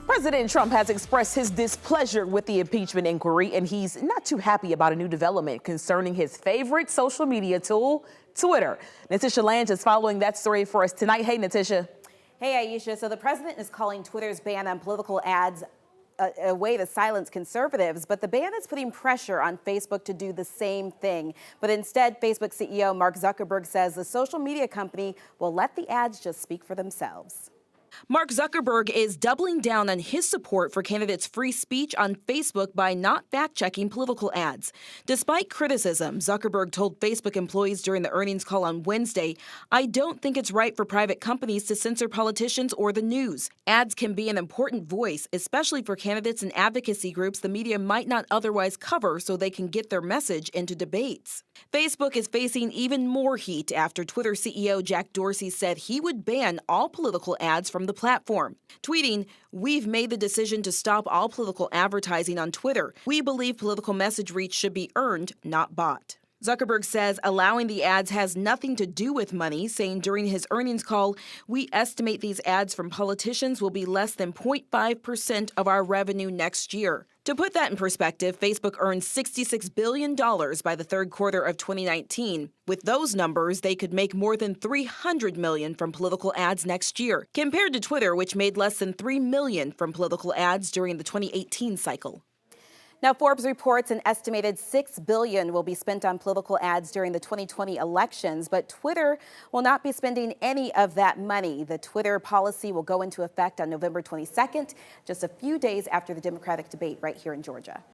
President Trump has expressed his displeasure with the impeachment inquiry, and he's not too happy about a new development concerning his favorite social media tool, Twitter. Natisha Lange is following that story for us tonight. Hey, Natisha. Hey, Aisha. So the president is calling Twitter's ban on political ads a way to silence conservatives, but the ban is putting pressure on Facebook to do the same thing. But instead, Facebook CEO Mark Zuckerberg says the social media company will let the ads just speak for themselves. Mark Zuckerberg is doubling down on his support for candidates' free speech on Facebook by not fact-checking political ads. Despite criticism, Zuckerberg told Facebook employees during the earnings call on Wednesday, "I don't think it's right for private companies to censor politicians or the news. Ads can be an important voice, especially for candidates and advocacy groups the media might not otherwise cover so they can get their message into debates." Facebook is facing even more heat after Twitter CEO Jack Dorsey said he would ban all political ads from the platform. Tweeting, "We've made the decision to stop all political advertising on Twitter. We believe political message reach should be earned, not bought." Zuckerberg says allowing the ads has nothing to do with money, saying during his earnings call, "We estimate these ads from politicians will be less than 0.5% of our revenue next year." To put that in perspective, Facebook earned $66 billion by the third quarter of 2019. With those numbers, they could make more than $300 million from political ads next year, compared to Twitter, which made less than $3 million from political ads during the 2018 cycle. Now, Forbes reports an estimated $6 billion will be spent on political ads during the 2020 elections, but Twitter will not be spending any of that money. The Twitter policy will go into effect on November 22nd, just a few days after the Democratic debate right here in Georgia.